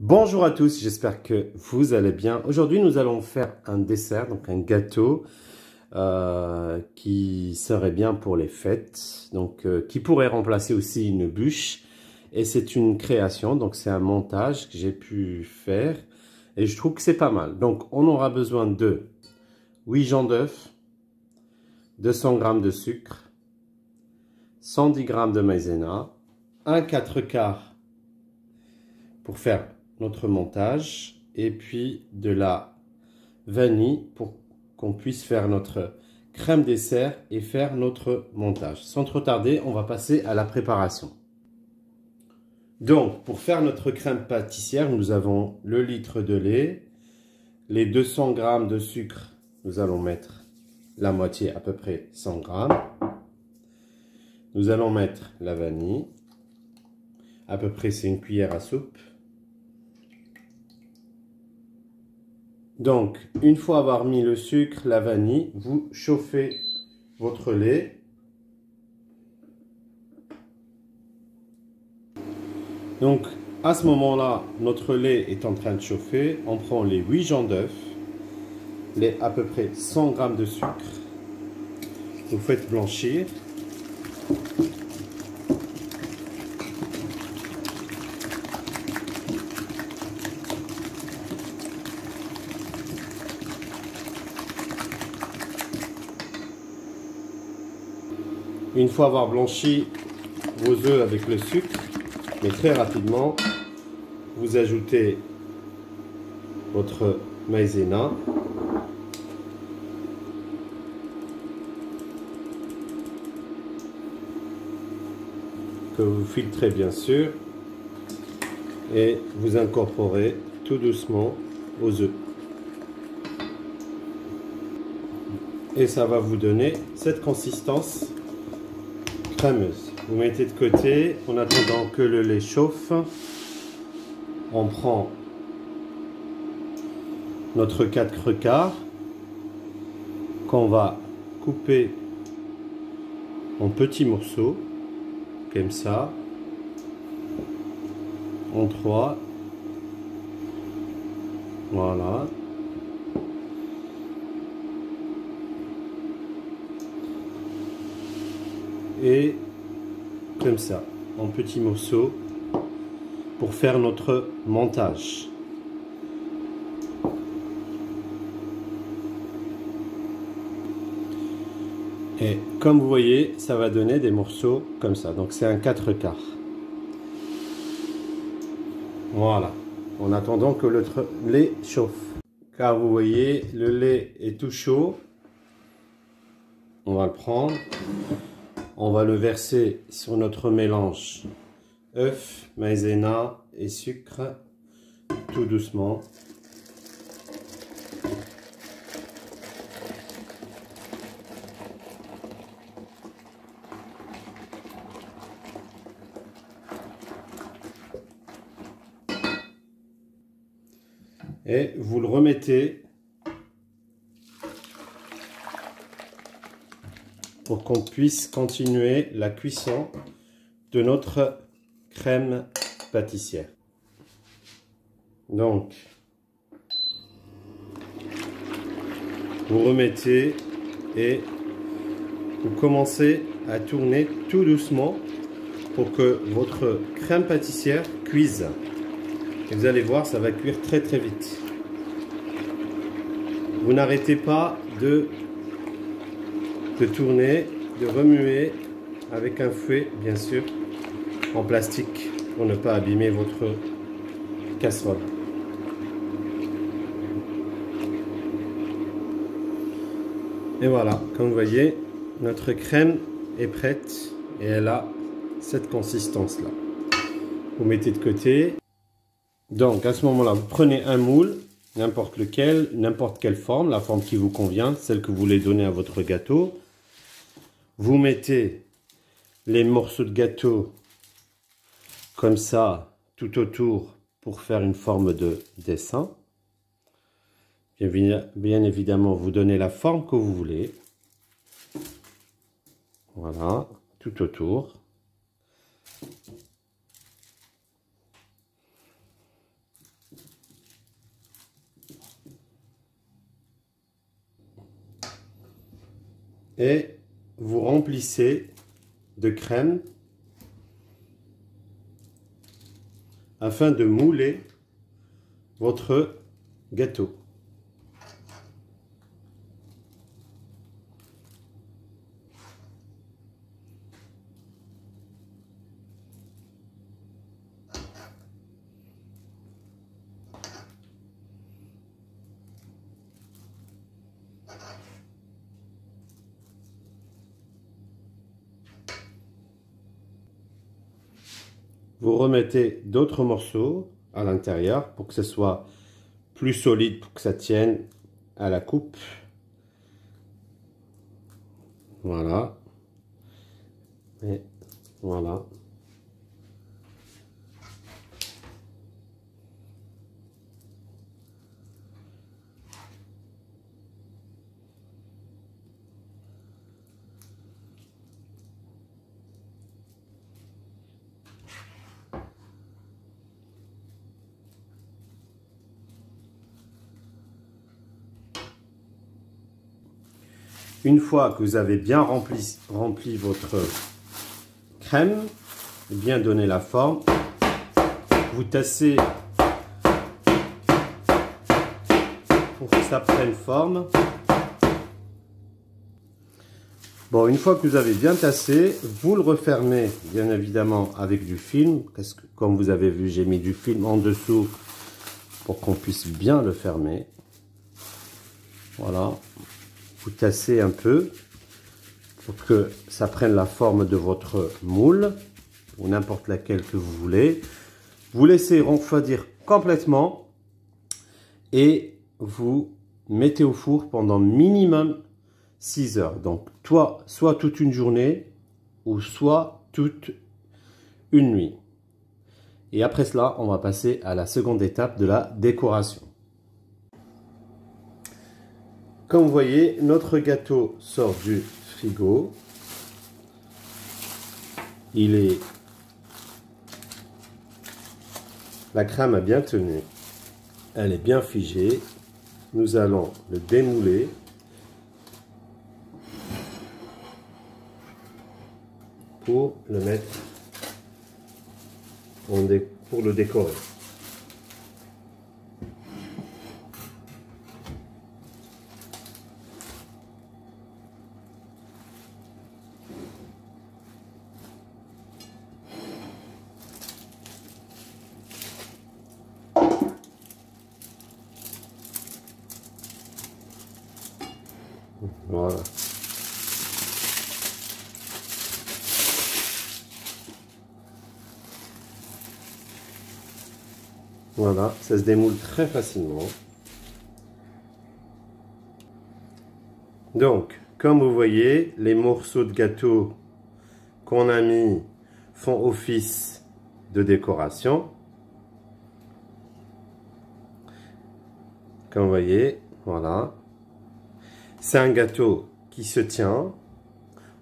Bonjour à tous, j'espère que vous allez bien. Aujourd'hui, nous allons faire un dessert, donc un gâteau qui serait bien pour les fêtes, donc qui pourrait remplacer aussi une bûche. Et c'est une création, donc c'est un montage que j'ai pu faire et je trouve que c'est pas mal. Donc, on aura besoin de 8 jaunes d'œufs, 200 g de sucre, 110 g de maïzena, un 4/4 pour faire notre montage et puis de la vanille pour qu'on puisse faire notre crème dessert et faire notre montage. Sans trop tarder, on va passer à la préparation. Donc, pour faire notre crème pâtissière, nous avons le litre de lait, les 200 g de sucre, nous allons mettre la moitié, à peu près 100 g. Nous allons mettre la vanille, à peu près c'est une cuillère à soupe. Donc, une fois avoir mis le sucre, la vanille, vous chauffez votre lait. Donc, à ce moment-là, notre lait est en train de chauffer. On prend les 8 jaunes d'œufs, les à peu près 100 g de sucre. Vous faites blanchir. Une fois avoir blanchi vos œufs avec le sucre, mais très rapidement, vous ajoutez votre maïzena. Que vous filtrez bien sûr. Et vous incorporez tout doucement aux œufs. Et ça va vous donner cette consistance crémeuse. Vous mettez de côté en attendant que le lait chauffe. On prend notre 4/4 qu'on va couper en petits morceaux, comme ça, en 3. Voilà. Et comme ça, en petits morceaux, pour faire notre montage. Et comme vous voyez, ça va donner des morceaux comme ça. Donc c'est un 4/4. Voilà. En attendant que le lait chauffe. Car vous voyez, le lait est tout chaud. On va le prendre. On va le verser sur notre mélange œufs, maïzena et sucre, tout doucement. Et vous le remettez pour qu'on puisse continuer la cuisson de notre crème pâtissière. Donc, vous remettez et vous commencez à tourner tout doucement pour que votre crème pâtissière cuise. Et vous allez voir, ça va cuire très très vite. Vous n'arrêtez pas de tourner, de remuer avec un fouet, bien sûr, en plastique pour ne pas abîmer votre casserole. Et voilà, comme vous voyez, notre crème est prête et elle a cette consistance-là. Vous mettez de côté. Donc, à ce moment-là, vous prenez un moule, n'importe lequel, n'importe quelle forme, la forme qui vous convient, celle que vous voulez donner à votre gâteau. Vous mettez les morceaux de gâteau comme ça, tout autour, pour faire une forme de dessin. Bien évidemment, vous donnez la forme que vous voulez. Voilà, tout autour. et vous remplissez de crème afin de mouler votre gâteau. Vous remettez d'autres morceaux à l'intérieur pour que ce soit plus solide, pour que ça tienne à la coupe. Voilà. Et voilà. Une fois que vous avez bien rempli votre crème, bien donné la forme, vous tassez pour que ça prenne forme. Bon, une fois que vous avez bien tassé, vous le refermez bien évidemment avec du film, parce que comme vous avez vu, j'ai mis du film en dessous pour qu'on puisse bien le fermer. Voilà. Vous tassez un peu pour que ça prenne la forme de votre moule ou n'importe laquelle que vous voulez. Vous laissez refroidir complètement et vous mettez au four pendant minimum 6 heures. Donc soit toute une journée ou soit toute une nuit. Et après cela, on va passer à la seconde étape de la décoration. Comme vous voyez, notre gâteau sort du frigo. La crème a bien tenu. Elle est bien figée. Nous allons le démouler. Pour le mettre pour le décorer. Voilà. Voilà, ça se démoule très facilement. Donc, comme vous voyez, les morceaux de gâteau qu'on a mis font office de décoration. Comme vous voyez, voilà. C'est un gâteau qui se tient.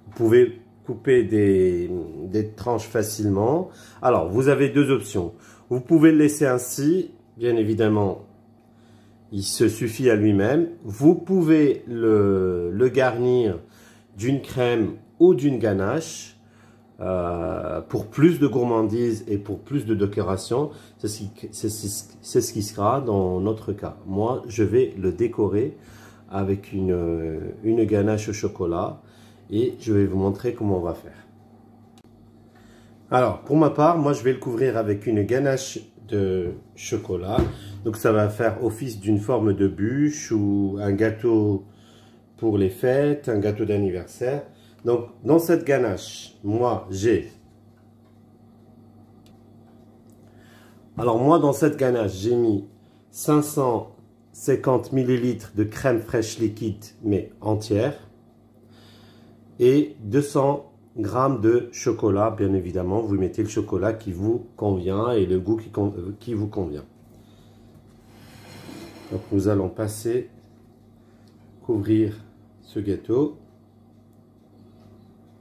Vous pouvez couper des tranches facilement. Alors, vous avez deux options. Vous pouvez le laisser ainsi, bien évidemment, il se suffit à lui-même. Vous pouvez le garnir d'une crème ou d'une ganache pour plus de gourmandise et pour plus de décoration. C'est ce qui sera dans notre cas. Moi, je vais le décorer avec une ganache au chocolat et je vais vous montrer comment on va faire. Alors, pour ma part, moi je vais le couvrir avec une ganache de chocolat. Donc ça va faire office d'une forme de bûche ou un gâteau pour les fêtes, un gâteau d'anniversaire. Donc dans cette ganache, moi j'ai... Alors moi dans cette ganache, j'ai mis 550 ml de crème fraîche liquide mais entière et 200 grammes de chocolat, bien évidemment. Vous mettez le chocolat qui vous convient et le goût qui vous convient. Donc nous allons couvrir ce gâteau.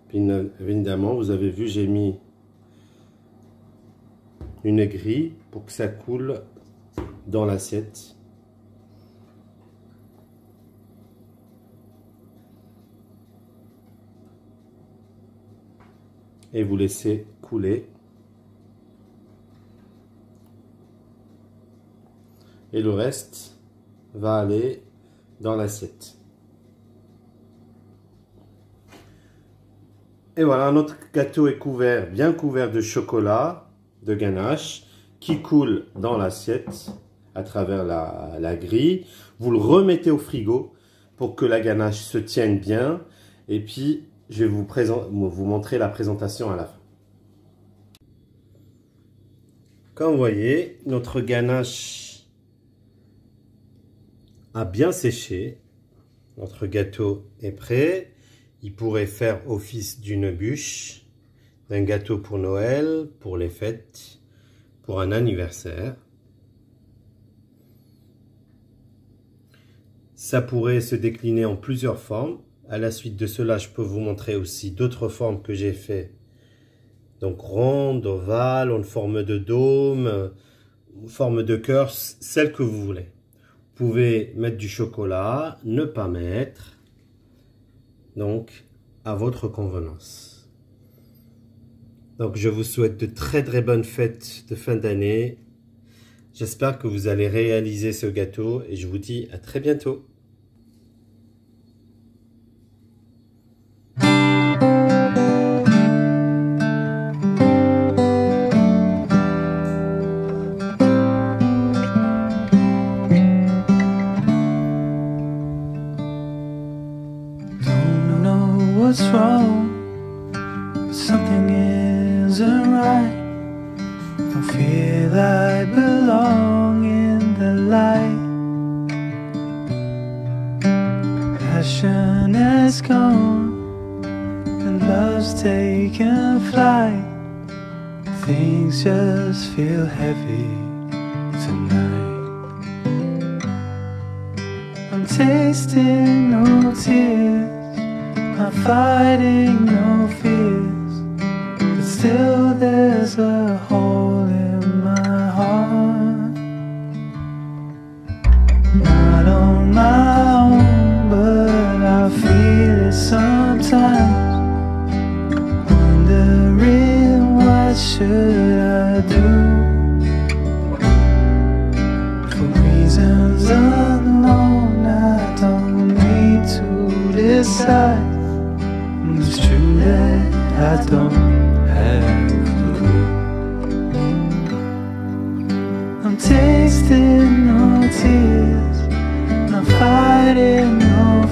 Bien évidemment, vous avez vu, j'ai mis une grille pour que ça coule dans l'assiette. et vous laissez couler. Et le reste va aller dans l'assiette. Et voilà, notre gâteau est couvert, bien couvert de chocolat, de ganache, qui coule dans l'assiette à travers la grille. Vous le remettez au frigo pour que la ganache se tienne bien. Et puis, je vais vous montrer la présentation à la fin. Comme vous voyez, notre ganache a bien séché. Notre gâteau est prêt. Il pourrait faire office d'une bûche, d'un gâteau pour Noël, pour les fêtes, pour un anniversaire. Ça pourrait se décliner en plusieurs formes. À la suite de cela, je peux vous montrer aussi d'autres formes que j'ai fait. Donc ronde, ovale, en forme de dôme, forme de cœur, celle que vous voulez. Vous pouvez mettre du chocolat, ne pas mettre. Donc, à votre convenance. Donc, je vous souhaite de très bonnes fêtes de fin d'année. J'espère que vous allez réaliser ce gâteau et je vous dis à très bientôt. What's wrong? Something isn't right. Don't feel I belong in the light. Passion has gone and love's taken flight. Things just feel heavy tonight. I'm tasting no tears, I'm fighting no fears, but still there's a hole in my heart. Not on my own, but I feel it sometimes. Wondering what should I do? For reasons unknown, I don't need to decide. It's true that I don't have a clue. I'm tasting no tears, I'm fighting no